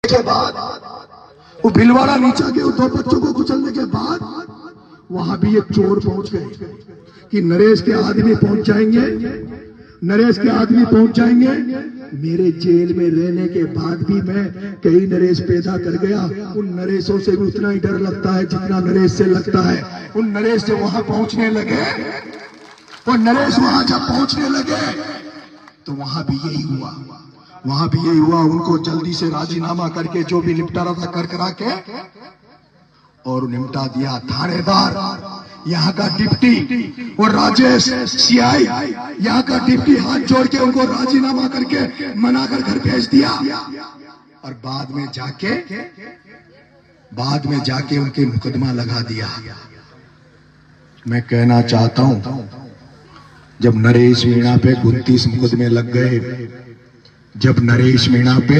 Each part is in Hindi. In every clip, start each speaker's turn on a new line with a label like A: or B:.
A: के बाद वो भिलवाड़ा नीचा के दो बच्चों को कुचलने के बाद वहां भी एक चोर पहुंच गए कि नरेश के आदमी पहुंच जाएंगे, नरेश के आदमी पहुंच जाएंगे। मेरे जेल में रहने के बाद भी मैं कई नरेश पैदा कर गया। उन नरेशों से भी उतना ही डर लगता है जितना नरेश से लगता है। उन नरेश से वहां पहुंचने लगे, वो नरेश वहां जब पहुंचने लगे तो वहां भी यही हुआ, वहां भी यही हुआ। उनको जल्दी से राजीनामा करके जो भी निपटारा था कर करा के और निपटा दिया। थानेदार यहाँ का डिप्टी और राजेश सीआई यहाँ का डिप्टी हाथ जोड़ के उनको राजीनामा करके मनाकर घर भेज दिया। और बाद में जाके उनके मुकदमा लगा दिया। मैं कहना चाहता हूं, जब नरेश मीणा पे 29 मुकदमे लग गए, जब नरेश मीणा पे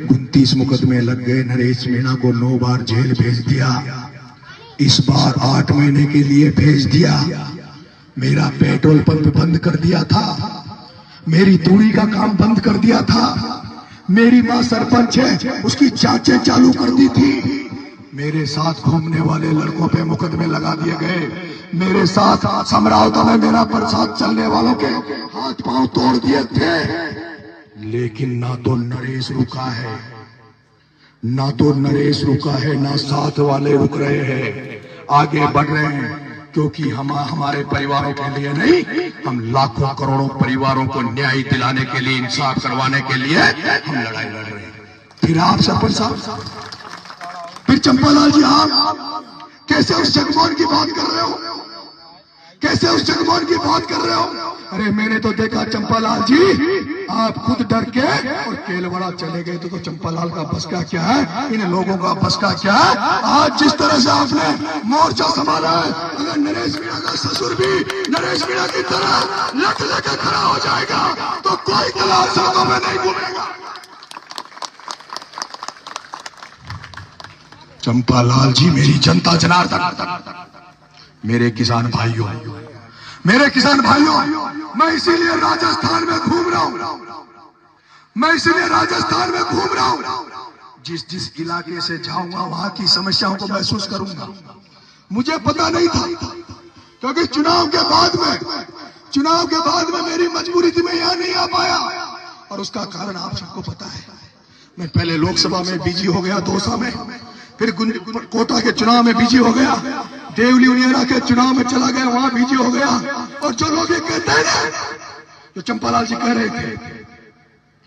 A: 29 मुकदमे लग गए, नरेश मीणा को 9 बार जेल भेज दिया। इस बार 8 महीने के लिए भेज दिया। मेरा पेट्रोल पंप बंद कर दिया था, मेरी तूड़ी का काम बंद कर दिया था। मेरी मां सरपंच है, उसकी जांचें चालू कर दी थी। मेरे साथ घूमने वाले लड़कों पे मुकदमे लगा दिए गए। मेरे साथ समरावता में मेरा प्रसाद चलने वालों के हाथ पांव तोड़ दिए थे। लेकिन ना तो नरेश रुका है, ना तो नरेश रुका है, ना साथ वाले रुक रहे हैं, आगे बढ़ रहे हैं। क्योंकि हम हमारे परिवारों के लिए नहीं, हम लाखों करोड़ों परिवारों को न्याय दिलाने के लिए, इंसाफ करवाने के लिए हम लड़ाई लड़ रहे हैं। फिर आप सरपंच साहब, फिर चंपालाल जी, आप कैसे उस जगमोहन की बात कर रहे हो, कैसे उस जगमोहन की बात कर रहे हो? अरे मैंने तो देखा चंपालाल जी, आप खुद डर के और केलवाड़ा चले गए तो चंपालाल का बस का क्या है, इन लोगों का बस का क्या है? आज जिस तरह से आपने मोर्चा संभाला है, अगर नरेश मीणा का ससुर भी नरेश मीणा की तरह लट लेकर खड़ा हो जाएगा तो कोई दलाल सड़कों में नहीं घूमेगा। चंपालाल जी, मेरी जनता जनार्दन, मेरे किसान भाइयों, मेरे किसान भाइयों, मैं इसीलिए राजस्थान में घूम रहा हूं, मैं इसीलिए राजस्थान में घूम रहा हूं। जिस इलाके से जाऊंगा वहां की समस्याओं को महसूस करूंगा। मुझे पता नहीं था, क्योंकि चुनाव के बाद में मेरी मजबूरी थी, मैं यहां नहीं आ पाया। और उसका कारण आप सबको पता है। मैं पहले लोकसभा में बिजी हो गया दौसा में, फिर कोटा के चुनाव में बिजी हो गया, देवली उनियारा के चुनाव में चला गया, वहां बिजी हो गया। और जो लोग ये कहते हैं, जो चंपालाल जी कह रहे थे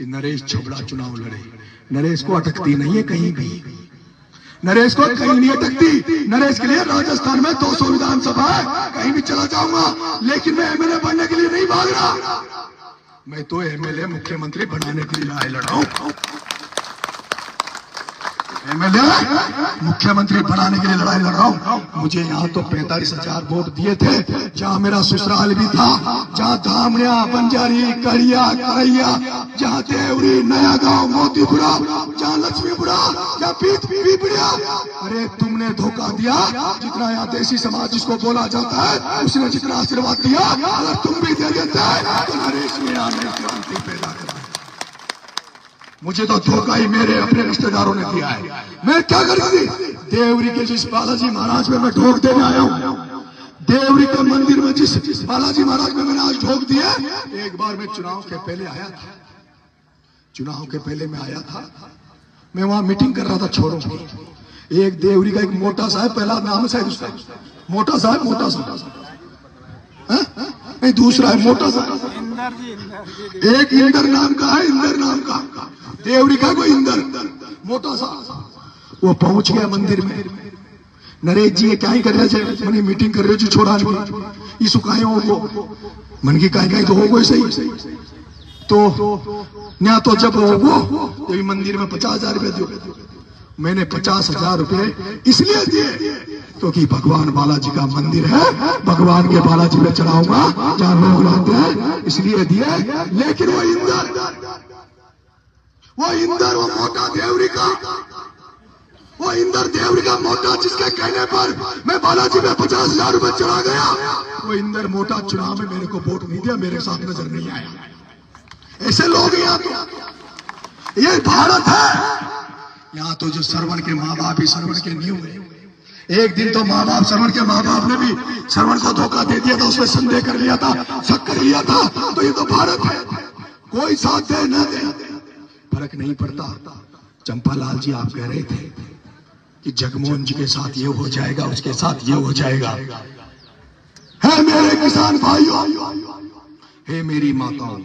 A: कि नरेश छबड़ा चुनाव लड़े, नरेश को अटकती नहीं है कहीं भी, नरेश को कहीं नहीं अटकती। नरेश के लिए राजस्थान में 200 विधानसभा है, कहीं भी चला जाऊंगा। लेकिन मैं एमएलए बनने के लिए नहीं भाग रहा, मैं तो एमएलए मुख्यमंत्री बनाने के लिए लड़ाई लड़ रहा हूं। एमएलए मुख्यमंत्री बनाने के लिए लड़ाई लड़ रहा हूं। मुझे यहाँ तो 45,000 वोट दिए थे, जहाँ मेरा ससुराल भी था, जहाँ धामड़िया, बंजारी, कड़िया, करैया, जहाँ देवरी, नया गांव, मोतीपुरा, जहाँ लक्ष्मीपुरा, जहाँ पीपड़िया। अरे तुमने धोखा दिया। जितना यहाँ देसी समाज जिसको बोला जाता है, उसने जितना आशीर्वाद दिया, अगर तुम भी दे देते तो नरेश मीणा में क्रांति पैदा कर। मुझे तो धोखा ही मेरे अपने रिश्तेदारों ने दिया है। मैं क्या कर दी? देवरी के जिस बालाजी महाराज में मैं ढोक देने आया हूँ, देवरी के मंदिर में जिस बालाजी महाराज में मैंने आज ढोक दिया। एक बार मैं चुनाव के पहले आया था, चुनाव के पहले मैं आया था, मैं वहां मीटिंग कर रहा था छोरों की। एक देवरी का एक मोटा साहब, पहला नाम शायद उसका मोटा साहब नहीं, दूसरा है मोटा साहब, एक इंदर नाम का है, इंदर नाम का देवरी का कोई इंदर, मोटा सा। वो पहुंच गया मंदिर में। नरेश जी क्या ही कर रहे थे, मैंने मीटिंग कर रहे जी, छोड़ा नहीं इसु कहे हो मन की कहीं तो हो सही। तो ना तो जब हो मंदिर में 50,000 रुपए दो, मैंने 50,000 रुपए इसलिए दिए क्योंकि भगवान बालाजी का मंदिर है, भगवान के बालाजी पे चढ़ाऊंगा जहाँ लोग रहते हैं, इसलिए दिए। लेकिन वो इंदर वो मोटा देवरी का, वो इंदर देवरी का मोटा, जिसके कहने पर मैं बालाजी पे 50,000 रुपए चढ़ा गया, वो इंदर मोटा चुनाव में मेरे को वोट नहीं दिया, मेरे साथ नजर नहीं आया। ऐसे लोग यहाँ तो, ये भारत है, यहाँ तो जो श्रवण के माँ बाप ही श्रवण के नहीं हुए। एक दिन तो माँ बाप श्रवण के माँ बाप ने भी श्रवण को धोखा दे दिया था, उसमें संदेह कर लिया था, शक कर लिया था। तो ये तो भारत है, कोई साथ दे न दे फर्क नहीं पड़ता। चंपालाल जी आप कह रहे थे कि जगमोहन जी के साथ ये हो जाएगा, उसके साथ ये हो जाएगा। है मेरे किसान भाइयों, हे मेरी माताओं,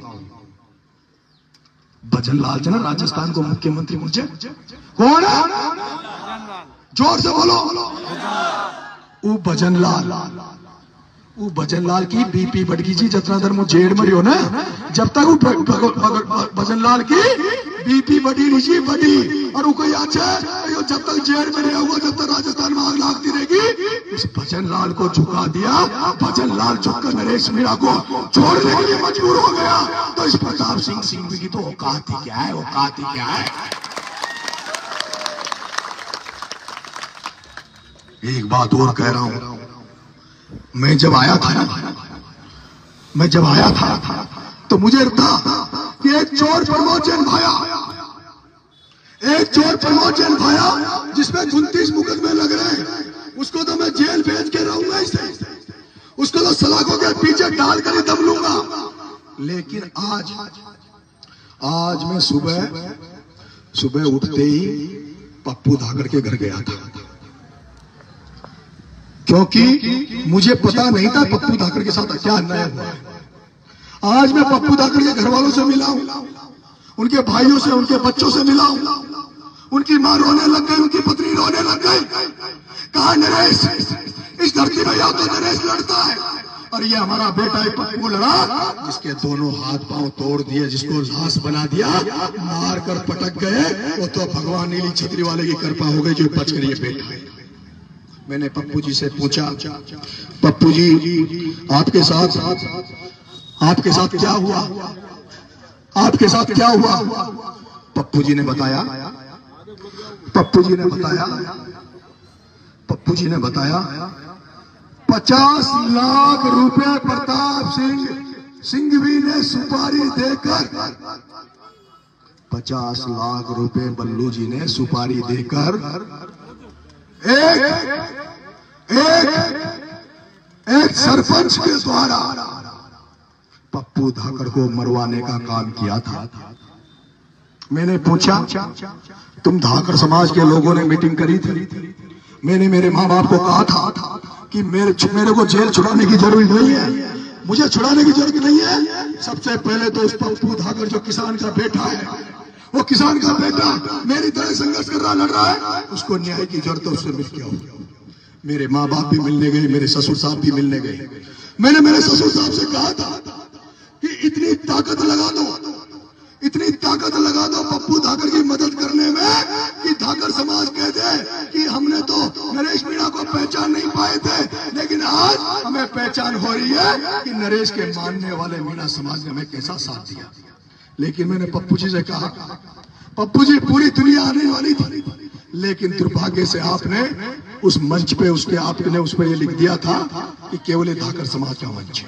A: भजन लाल जी ना राजस्थान को मुख्यमंत्री मुझे कौन है? जोर से बोलो। वो भजन लाल की बीपी बढ़ गई जी, जितना देर मुझे जेड़ मरियो ना, जब तक वो भजन लाल की बीपी बढ़ी नहीं जी, बढ़ी। और वो कोई जब तक जेड़ में रहा हुआ, जब तक राजस्थान में आग लागती रहेगी। इस भजन लाल को झुका दिया, भजन लाल झुककर नरेश मीणा को छोड़ने के लिए मजबूर हो गया। तो इस प्रताप सिंह सिंघवी की तो औकात ही क्या है, औकात ही क्या है। एक बात और कह रहा हूं, मैं जब आया था तो मुझे था कि एक चोर प्रमोद जैन भाया जिसमें 29 मुकदमे लग रहे हैं, उसको तो मैं जेल भेज के रहूंगा, इसे उसको तो सलाखों के पीछे डालकर ही दम लूंगा। लेकिन आज मैं सुबह उठते ही पप्पू धाकड़ के घर गया था, क्योंकि मुझे पता नहीं था पप्पू धाकड़ के साथ क्या अन्याय हुआ है। आज मैं पप्पू धाकड़ के घर वालों से मिला हूं, उनके भाइयों से, उनके बच्चों से मिला हूं। उनकी मां रोने लग गई, उनकी पत्नी रोने लग गई। कहा नरेश, इस धरती में या तो नरेश लड़ता है, और ये हमारा बेटा है पप्पू लड़ा, जिसके दोनों हाथ पांव तोड़ दिए, जिसको लाश बना दिया, मार कर पटक गए। वो तो भगवान नीली छतरी वाले की कृपा हो गई जो बच कर ये बेटा है। मैंने पप्पू जी से पूछा, पप्पू जी आपके साथ क्या हुआ, आपके साथ क्या हुआ? पप्पू जी ने बताया 50 लाख रुपए प्रताप सिंघवी ने सुपारी देकर, 50 लाख रुपए बल्लू जी ने सुपारी देकर एक सरपंच के द्वारा पप्पू धाकड़ को मरवाने का काम किया था। मैंने पूछा, तुम धाकड़ समाज के लोगों ने मीटिंग करी थी, मैंने मेरे माँ बाप को कहा था कि मेरे को जेल छुड़ाने की जरूरत नहीं है, मुझे छुड़ाने की जरूरत नहीं है। सबसे पहले तो उस पप्पू धाकड़ जो किसान का बेटा है, वो किसान का बेटा मेरी तरह संघर्ष कर रहा, लड़ रहा है, उसको न्याय की जरूरत है, उससे मिल के आओ। मेरे माँ बाप भी मिलने गए, मेरे ससुर साहब भी मिलने गए। मैंने मेरे ससुर साहब से कहा था कि इतनी ताकत लगा दो पप्पू धाकड़ की मदद करने में, कि धाकड़ समाज कह दे कि हमने तो नरेश मीणा को पहचान नहीं पाए थे, लेकिन आज हमें पहचान हो रही है कि नरेश के मानने वाले मीणा समाज ने हमें कैसा साथ दिया। लेकिन मैंने पप्पू जी से कहा, पप्पू जी पूरी दुनिया आने वाली थी, लेकिन दुर्भाग्य से आपने उस मंच पे आपने उस पर ये लिख दिया था कि केवल धाकड़ समाज का मंच है,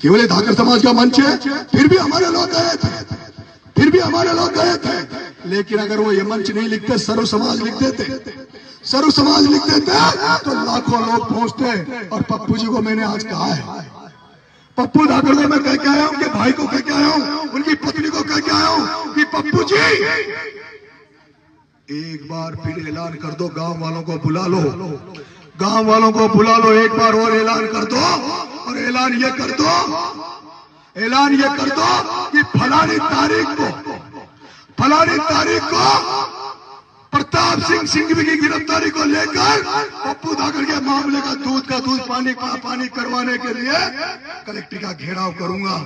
A: केवल धाकड़ समाज का मंच है। फिर भी हमारे लोग गए थे, लेकिन अगर वो ये मंच नहीं लिखते, सर्व समाज लिख देते, तो लाखों लोग पहुंचते। और पप्पू जी को मैंने आज कहा है, पप्पू धाकड़ को मैं कह के आया हूं, कि भाई को कह के आया हूं, उनकी पत्नी को कह के आया हूं कि पप्पू जी एक बार फिर ऐलान कर दो, गांव वालों को बुला लो, एक बार और ऐलान कर दो, और ऐलान ये कर दो कि फलानी तारीख को प्रताप सिंह सिंघवी की गिरफ्तारी को लेकर पप्पू धाकड़ के मामले का दूध पानी करवाने के लिए कलेक्टर का घेराव करूंगा।